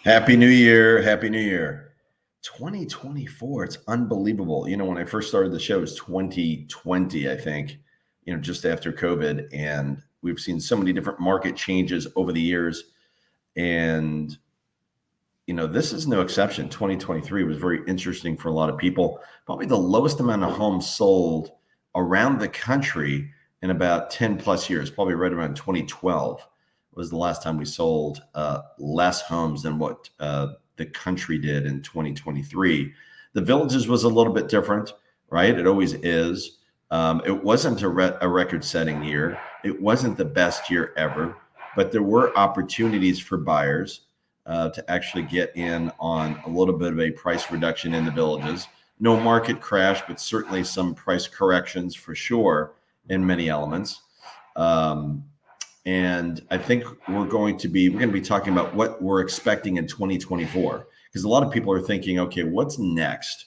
Happy New Year. Happy New Year. 2024. It's unbelievable. When I first started the show, it was 2020, I think, just after COVID. And we've seen so many different market changes over the years. And, this is no exception. 2023 was very interesting for a lot of people. Probably the lowest amount of homes sold around the country in about 10 plus years, probably right around 2012 was the last time we sold less homes than what the country did in 2023. The Villages was a little bit different, right? It always is. It wasn't a record-setting year. It wasn't the best year ever, but there were opportunities for buyers to actually get in on a little bit of a price reduction in the Villages. No market crash, but certainly some price corrections for sure in many elements. And I think we're going to be talking about what we're expecting in 2024, because a lot of people are thinking, okay, what's next?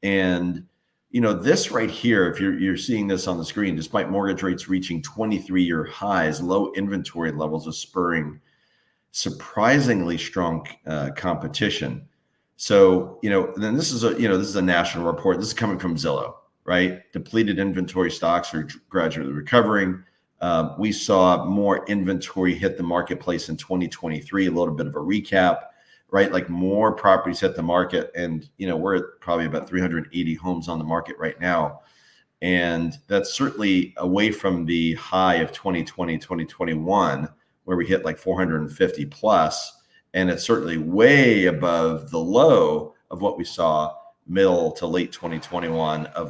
And this right here, if you're seeing this on the screen, despite mortgage rates reaching 23-year highs, low inventory levels are spurring surprisingly strong competition. So, then this is a national report. This is coming from Zillow, right? Depleted inventory stocks are gradually recovering. We saw more inventory hit the marketplace in 2023, a little bit of a recap, right? Like more properties hit the market, and we're at probably about 380 homes on the market right now. And that's certainly away from the high of 2020, 2021, where we hit like 450 plus. And it's certainly way above the low of what we saw middle to late 2021 of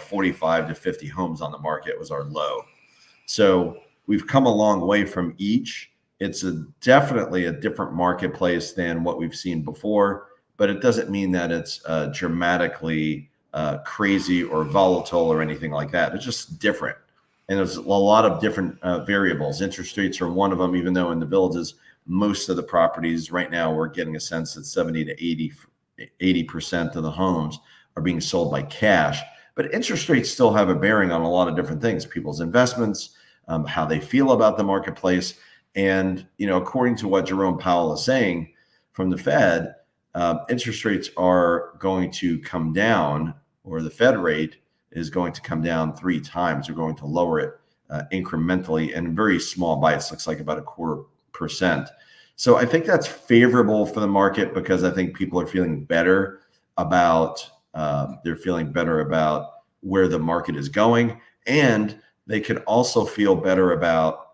45 to 50 homes on the market was our low. So we've come a long way from each. It's definitely a different marketplace than what we've seen before, but it doesn't mean that it's dramatically crazy or volatile or anything like that. It's just different. And there's a lot of different variables. Interest rates are one of them, even though in the Villages, most of the properties right now, we're getting a sense that 70 to 80% of the homes are being sold by cash. But interest rates still have a bearing on a lot of different things, people's investments, how they feel about the marketplace. And, according to what Jerome Powell is saying from the Fed, interest rates are going to come down, or the Fed rate is going to come down 3 times. They're going to lower it incrementally and very small bites, looks like about 0.25%. So I think that's favorable for the market, because I think people are feeling better about where the market is going, and they could also feel better about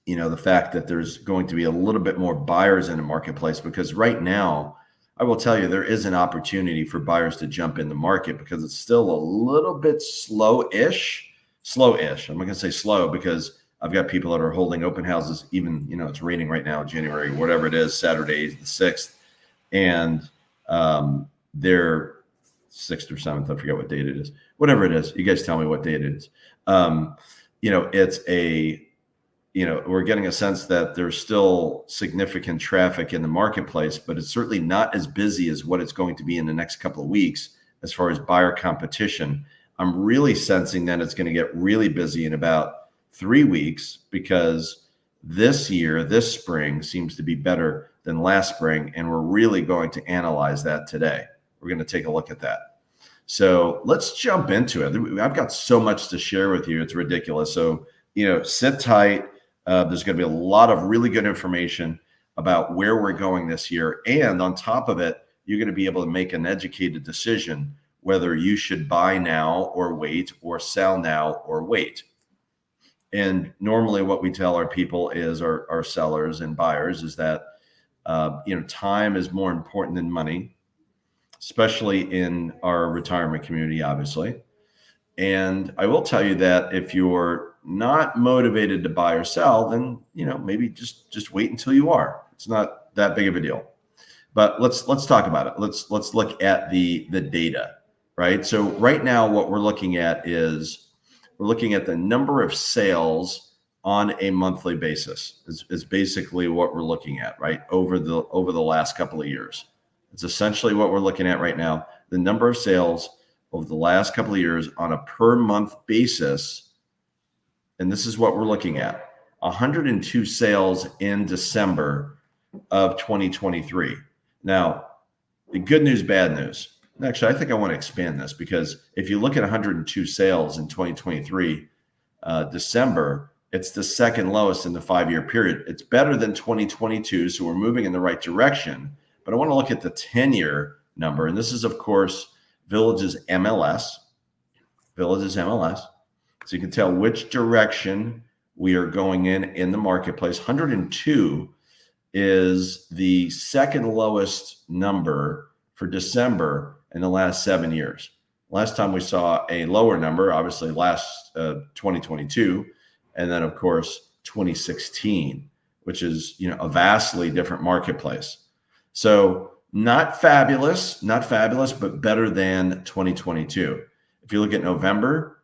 the fact that there's going to be a little bit more buyers in the marketplace, because right now I will tell you there is an opportunity for buyers to jump in the market, because it's still a little bit slow-ish. I'm not going to say slow, because I've got people that are holding open houses, even it's raining right now, January, whatever it is, Saturday the 6th, and they're 6th or 7th. I forget what date it is. Whatever it is, you guys tell me what date it is. We're getting a sense that there's still significant traffic in the marketplace, but it's certainly not as busy as what it's going to be in the next couple of weeks as far as buyer competition. I'm really sensing that it's going to get really busy in about 3 weeks, because this spring seems to be better than last spring, and we're really going to analyze that today. We're going to take a look at that. So let's jump into it. I've got so much to share with you. It's ridiculous. So, sit tight. There's going to be a lot of really good information about where we're going this year. And on top of it, you're going to be able to make an educated decision whether you should buy now or wait, or sell now or wait. And normally what we tell our people is, our sellers and buyers, is that, time is more important than money, especially in our retirement community, obviously. And I will tell you that if you're not motivated to buy or sell, then, maybe just wait until you are. It's not that big of a deal. But let's talk about it. Let's look at the data, right? So right now what we're looking at is, we're looking at the number of sales on a monthly basis is basically what we're looking at, right? Over the last couple of years. It's essentially what we're looking at right now. The number of sales over the last couple of years on a per month basis. And this is what we're looking at. 102 sales in December of 2023. Now, the good news, bad news. Actually, I think I want to expand this, because if you look at 102 sales in 2023, December, it's the second lowest in the 5-year period. It's better than 2022, so we're moving in the right direction. But I want to look at the 10-year number, and this is, of course, Village's MLS. Village's MLS. So you can tell which direction we are going in the marketplace. 102 is the second lowest number for December in the last 7 years. Last time we saw a lower number, obviously last 2022, and then of course 2016, which is a vastly different marketplace. So not fabulous, but better than 2022. If you look at November,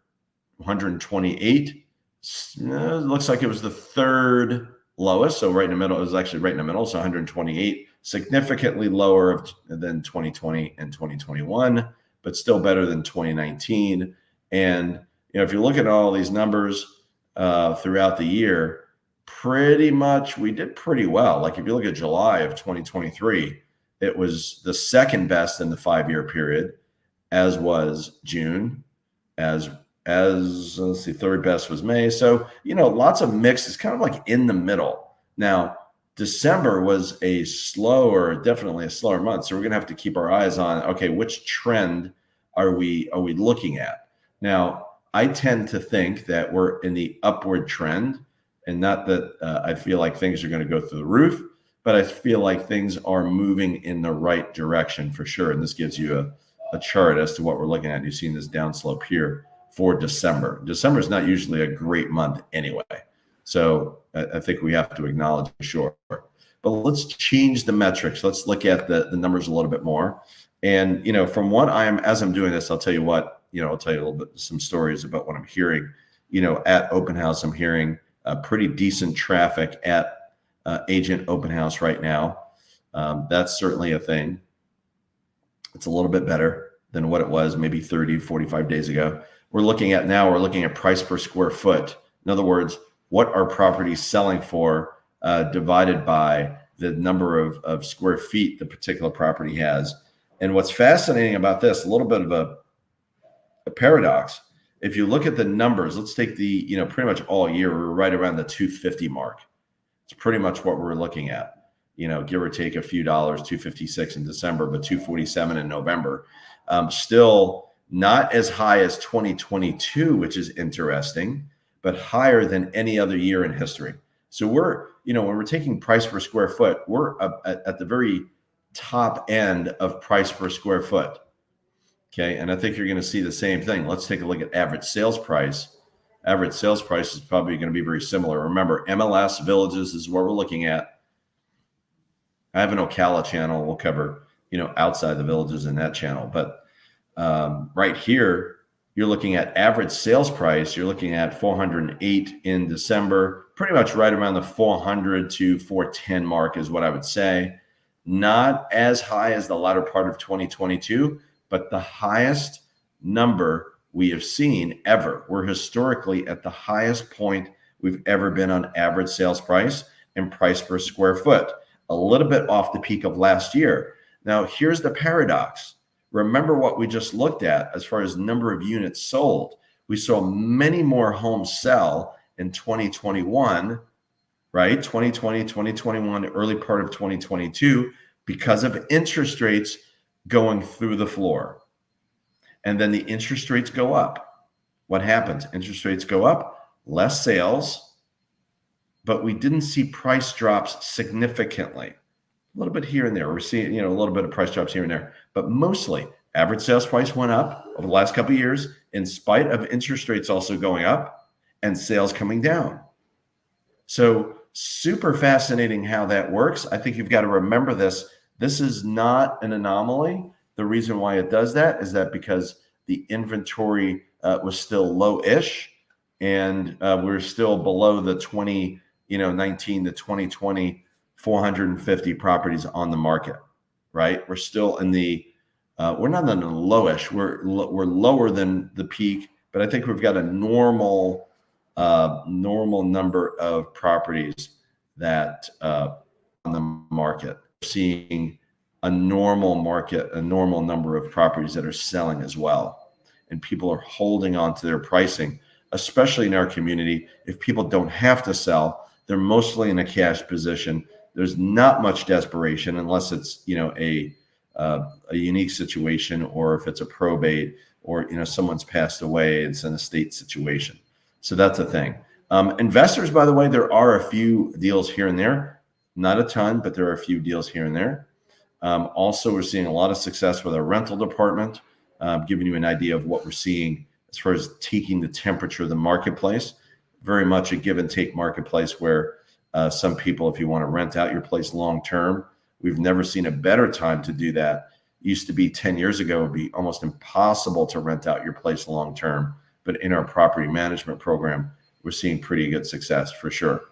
128, it looks like it was the third lowest. So right in the middle, it was actually right in the middle. So 128, significantly lower than 2020 and 2021, but still better than 2019. And if you look at all these numbers throughout the year, pretty much we did pretty well. Like if you look at July of 2023, it was the second best in the 5-year period, as was June, as let's see, third best was May. So, lots of mix. It's kind of like in the middle. Now, December was definitely a slower month. So we're going to have to keep our eyes on, okay, which trend are we looking at? Now, I tend to think that we're in the upward trend, and not that I feel like things are going to go through the roof, but I feel like things are moving in the right direction for sure. And this gives you a chart as to what we're looking at. You've seen this downslope here for December. December is not usually a great month anyway. So I think we have to acknowledge for sure. But let's change the metrics. Let's look at the numbers a little bit more. And, from what as I'm doing this, I'll tell you what, I'll tell you a little bit, some stories about what I'm hearing. At open house, I'm hearing pretty decent traffic at agent open house right now. That's certainly a thing. It's a little bit better than what it was maybe 30, 45 days ago. We're looking at price per square foot. In other words, what are properties selling for divided by the number of square feet the particular property has. And what's fascinating about this, a little bit of a paradox. If you look at the numbers, let's take the, pretty much all year, we're right around the 250 mark. It's pretty much what we're looking at, give or take a few dollars, 256 in December, but 247 in November. Still not as high as 2022, which is interesting, but higher than any other year in history. So we're, when we're taking price per square foot, we're up at the very top end of price per square foot. Okay. And I think you're going to see the same thing. Let's take a look at average sales price. Average sales price is probably going to be very similar. Remember, MLS Villages is what we're looking at. I have an Ocala channel. We'll cover, outside the Villages in that channel. But right here, you're looking at average sales price. You're looking at 408 in December, pretty much right around the 400 to 410 mark is what I would say. Not as high as the latter part of 2022, but the highest number we have seen ever. We're historically at the highest point we've ever been on average sales price and price per square foot, a little bit off the peak of last year. Now, here's the paradox. Remember what we just looked at as far as number of units sold. We saw many more homes sell in 2021, right? 2020, 2021, early part of 2022, because of interest rates going through the floor. And then the interest rates go up. What happens? Interest rates go up, less sales, but we didn't see price drops significantly. A little bit here and there. We're seeing, a little bit of price drops here and there, but mostly average sales price went up over the last couple of years in spite of interest rates also going up and sales coming down. So super fascinating how that works. I think you've got to remember this. This is not an anomaly. The reason why it does that is that because the inventory was still low-ish, and we're still below the 2019 to 2020 450 properties on the market, right? We're still in the we're not in the lowish. We're lower than the peak, but I think we've got a normal number of properties that the market. We're seeing a normal market, a normal number of properties that are selling as well. And people are holding on to their pricing, especially in our community. If people don't have to sell, they're mostly in a cash position. There's not much desperation unless it's, a unique situation, or if it's a probate, or, someone's passed away, it's an estate situation. So that's a thing. Investors, by the way, there are a few deals here and there, not a ton, but there are a few deals here and there. Also, we're seeing a lot of success with our rental department, giving you an idea of what we're seeing as far as taking the temperature of the marketplace. Very much a give and take marketplace where some people, if you want to rent out your place long term, we've never seen a better time to do that. It used to be 10 years ago, it would be almost impossible to rent out your place long term. But in our property management program, we're seeing pretty good success for sure.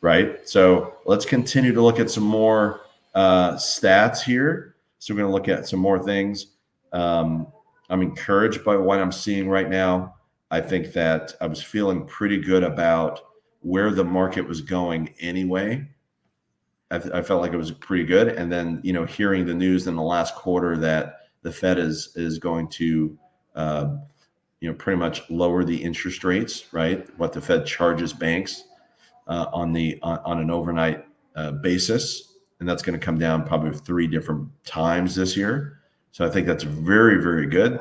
Right. So let's continue to look at some more stats here. So we're going to look at some more things. I'm encouraged by what I'm seeing right now. I think that I was feeling pretty good about where the market was going anyway. I felt like it was pretty good. And then, hearing the news in the last quarter that the Fed is going to, pretty much lower the interest rates, right? What the Fed charges banks on an overnight basis. And that's going to come down probably 3 different times this year. So I think that's very, very good.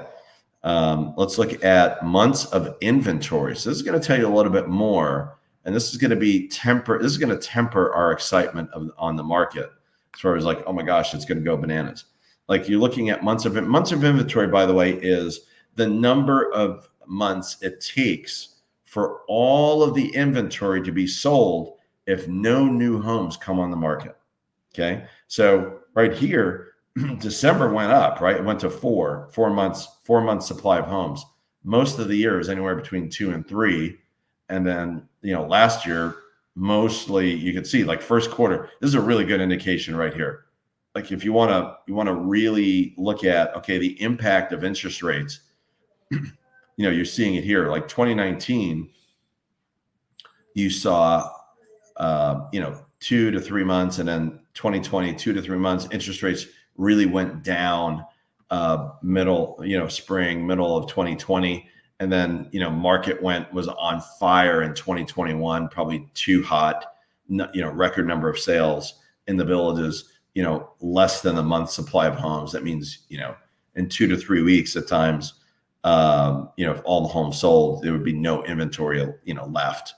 Let's look at months of inventory. So this is going to tell you a little bit more, and this is going to temper our excitement on the market as far as like, oh my gosh, it's going to go bananas. Like, you're looking at months of inventory, by the way, is the number of months it takes for all of the inventory to be sold if no new homes come on the market. Okay. So right here, December went up, right? It went to four months supply of homes. Most of the year is anywhere between 2 and 3. And then, last year, mostly you could see like first quarter, this is a really good indication right here. Like, if you want to really look at, okay, the impact of interest rates, you're seeing it here. Like 2019, you saw, 2 to 3 months, and then 2020, 2 to 3 months, interest rates really went down, spring, middle of 2020. And then, market was on fire in 2021, probably too hot, record number of sales in the villages, less than a month's supply of homes. That means, in 2 to 3 weeks at times, if all the homes sold, there would be no inventory, left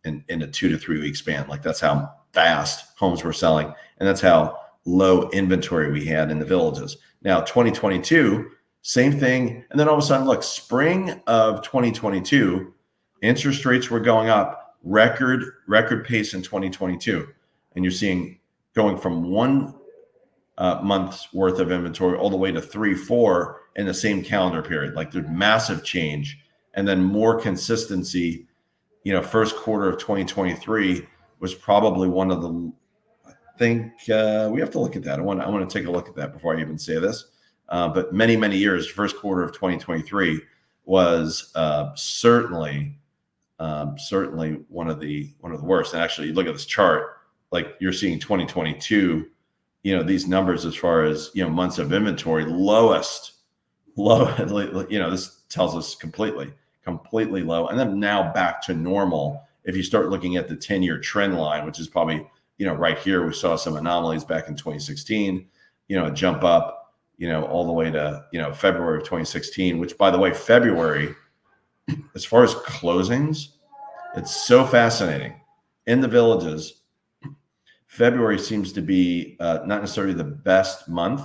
in a 2 to 3 week span. Like, that's how fast homes were selling. And that's how low inventory we had in the villages. Now, 2022, same thing. And then all of a sudden, look, spring of 2022, interest rates were going up, record pace in 2022. And you're seeing going from 1 month's worth of inventory all the way to 3, 4 in the same calendar period. Like, there's massive change. And then more consistency. First quarter of 2023 was probably one of the, I think we have to look at that. I want to take a look at that before I even say this. But many, many years, first quarter of 2023 was certainly one of the worst. And actually, you look at this chart, like, you're seeing 2022, these numbers as far as, months of inventory, lowest, this tells us completely low. And then now back to normal. If you start looking at the 10-year trend line, which is probably, right here, we saw some anomalies back in 2016, a jump up, all the way to, February of 2016, which, by the way, February, as far as closings, it's so fascinating. In the villages, February seems to be not necessarily the best month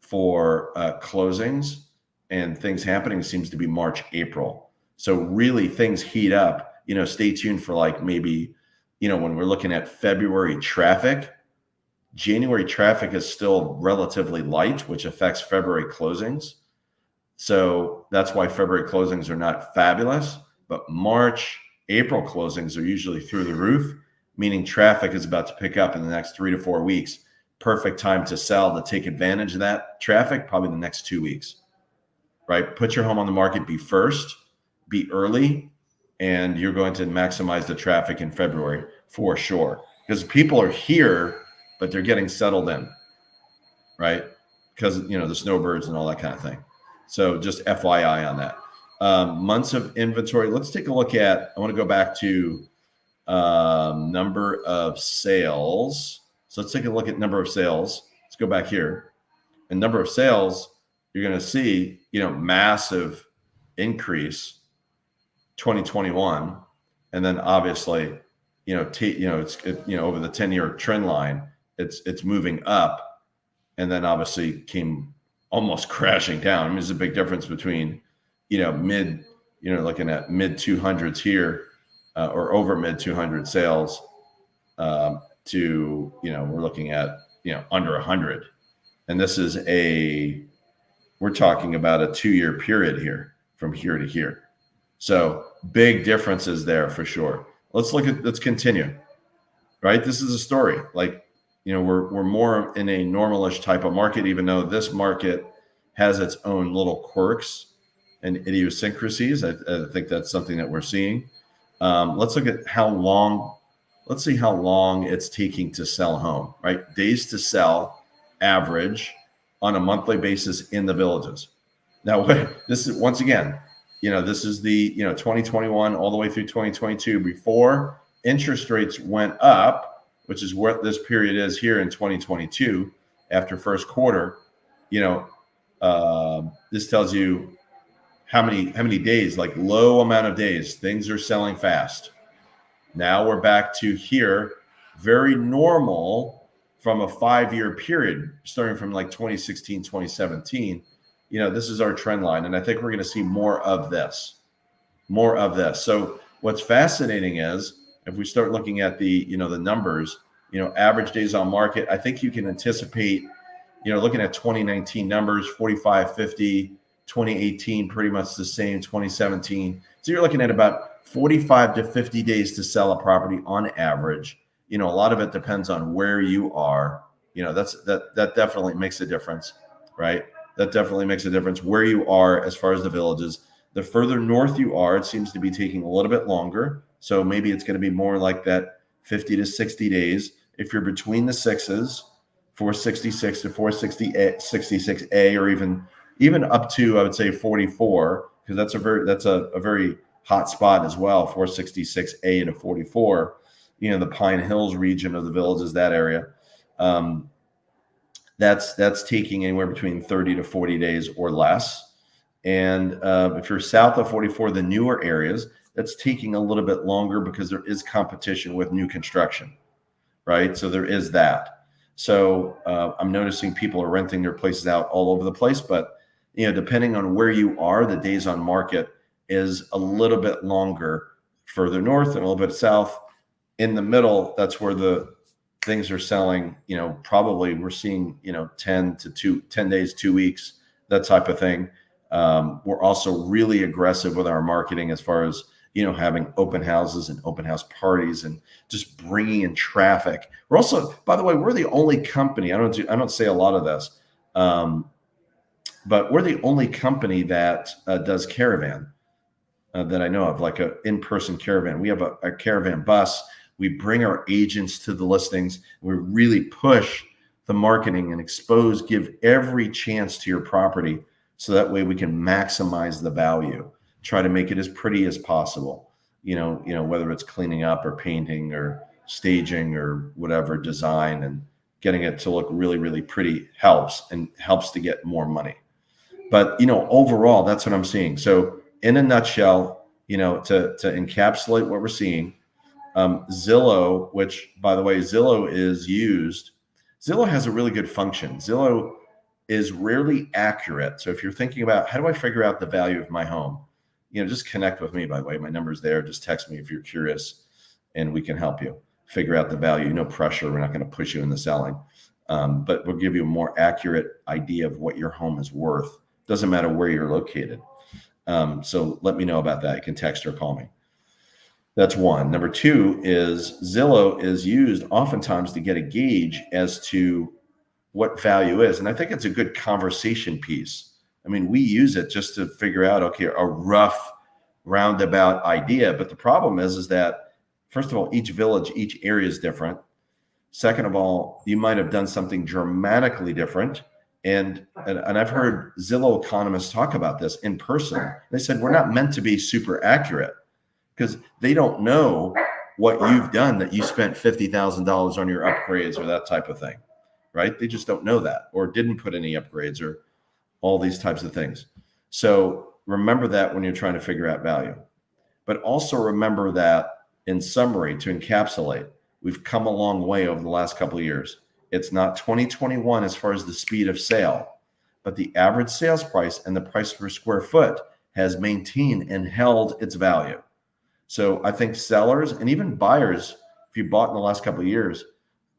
for closings and things happening. Seems to be March, April. So really things heat up. Stay tuned for like maybe, when we're looking at February traffic, January traffic is still relatively light, which affects February closings. So that's why February closings are not fabulous. But March, April closings are usually through the roof, meaning traffic is about to pick up in the next 3 to 4 weeks. Perfect time to sell, to take advantage of that traffic, probably the next 2 weeks, right? Put your home on the market, be first, be early, and you're going to maximize the traffic in February for sure. Because people are here but they're getting settled in, right? Because, the snowbirds and all that kind of thing. So just FYI on that. Months of inventory. Let's take a look at, I want to go back to number of sales. So let's take a look at number of sales. Let's go back here. And number of sales, you're going to see, massive increase 2021. And then obviously, it's over the 10-year trend line, it's moving up, and then obviously came almost crashing down. I mean, there's a big difference between, looking at mid 200s here, or over mid 200 sales, to, we're looking at, under 100. And this is we're talking about a 2-year period here from here to here. So big differences there for sure. Let's continue, right? This is a story. Like, we're more in a normalish type of market, even though this market has its own little quirks and idiosyncrasies. I think that's something that we're seeing. Let's look at let's see how long it's taking to sell a home, right? Days to sell average on a monthly basis in the villages. Now, this is, once again, this is the, 2021 all the way through 2022 before interest rates went up, which is what this period is here in 2022 after first quarter. This tells you how many days, like low amount of days, things are selling fast. Now we're back to here, very normal from a 5-year period, starting from like 2016, 2017. This is our trend line. And I think we're going to see more of this. So what's fascinating is if we start looking at the, the numbers, average days on market, I think you can anticipate, looking at 2019 numbers, 45, 50, 2018, pretty much the same, 2017. So you're looking at about 45 to 50 days to sell a property on average. A lot of it depends on where you are. That definitely makes a difference, right? That definitely makes a difference where you are as far as the villages. The further north you are, it seems to be taking a little bit longer. So maybe it's going to be more like that 50 to 60 days. If you're between the sixes, 466 to 466A, or even up to, I would say 44, because that's a very hot spot as well, 466A to 44. The Pine Hills region of the villages, that area. That's taking anywhere between 30 to 40 days or less. And if you're south of 44, the newer areas, that's taking a little bit longer because there is competition with new construction, right? So there is that. So I'm noticing people are renting their places out all over the place, but depending on where you are, the days on market is a little bit longer further north and a little bit south. In the middle, that's where the things are selling, probably we're seeing, 10 days, 2 weeks, that type of thing. We're also really aggressive with our marketing as far as, having open houses and open house parties and just bringing in traffic. We're also, by the way, we're the only company, I don't say a lot of this, but we're the only company that does caravan that I know of, like an in-person caravan. We have a caravan bus. We bring our agents to the listings. We really push the marketing and expose, give every chance to your property. So that way we can maximize the value, try to make it as pretty as possible. Whether it's cleaning up or painting or staging or whatever, design, and getting it to look really, really pretty helps to get more money. But, overall, that's what I'm seeing. So in a nutshell, to encapsulate what we're seeing, Zillow, which, by the way, Zillow has a really good function. Zillow is rarely accurate. So if you're thinking about how do I figure out the value of my home, just connect with me, by the way. My number's there. Just text me if you're curious and we can help you figure out the value. No pressure. We're not going to push you into selling, but we'll give you a more accurate idea of what your home is worth. Doesn't matter where you're located. So let me know about that. You can text or call me. That's one. Number two is Zillow is used oftentimes to get a gauge as to what value is. And I think it's a good conversation piece. I mean, we use it just to figure out, okay, a rough roundabout idea. But the problem is that, first of all, each village, each area is different. Second of all, you might have done something dramatically different. And I've heard Zillow economists talk about this in person. They said, we're not meant to be super accurate because they don't know what you've done, that you spent $50,000 on your upgrades or that type of thing, right? They just don't know that, or didn't put any upgrades or all these types of things. So remember that when you're trying to figure out value. But also remember that, in summary, to encapsulate, we've come a long way over the last couple of years. It's not 2021 as far as the speed of sale, but the average sales price and the price per square foot has maintained and held its value. So I think sellers and even buyers, if you bought in the last couple of years,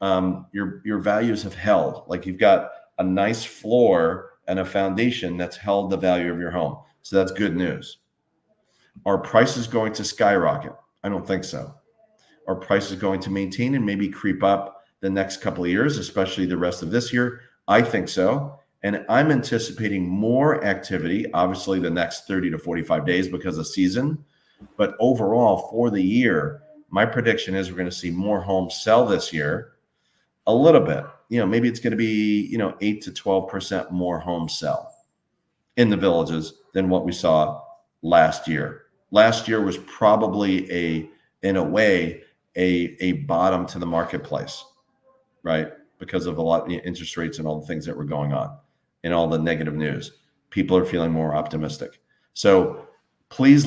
your values have held. Like, you've got a nice floor and a foundation that's held the value of your home. So that's good news. Are prices going to skyrocket? I don't think so. Are prices going to maintain and maybe creep up the next couple of years, especially the rest of this year? I think so. And I'm anticipating more activity, obviously the next 30 to 45 days because of season. But overall, for the year, my prediction is we're going to see more homes sell this year. A little bit, maybe it's going to be, 8 to 12% more homes sell in the villages than what we saw last year. Last year was probably in a way, a bottom to the marketplace, right? Because of a lot of interest rates and all the things that were going on and all the negative news. People are feeling more optimistic. So please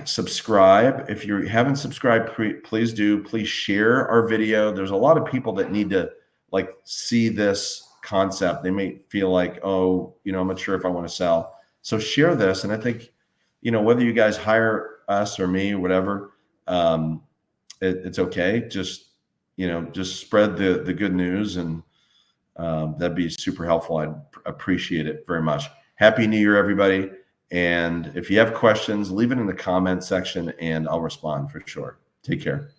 subscribe. If you haven't subscribed, please do. Please share our video. There's a lot of people that need to see this concept. They may feel like, oh, I'm not sure if I want to sell. So share this. And I think, whether you guys hire us or me or whatever, it's okay. Just spread the good news, and that'd be super helpful. I'd appreciate it very much. Happy New Year, everybody. And if you have questions, leave it in the comment section and I'll respond for sure. Take care.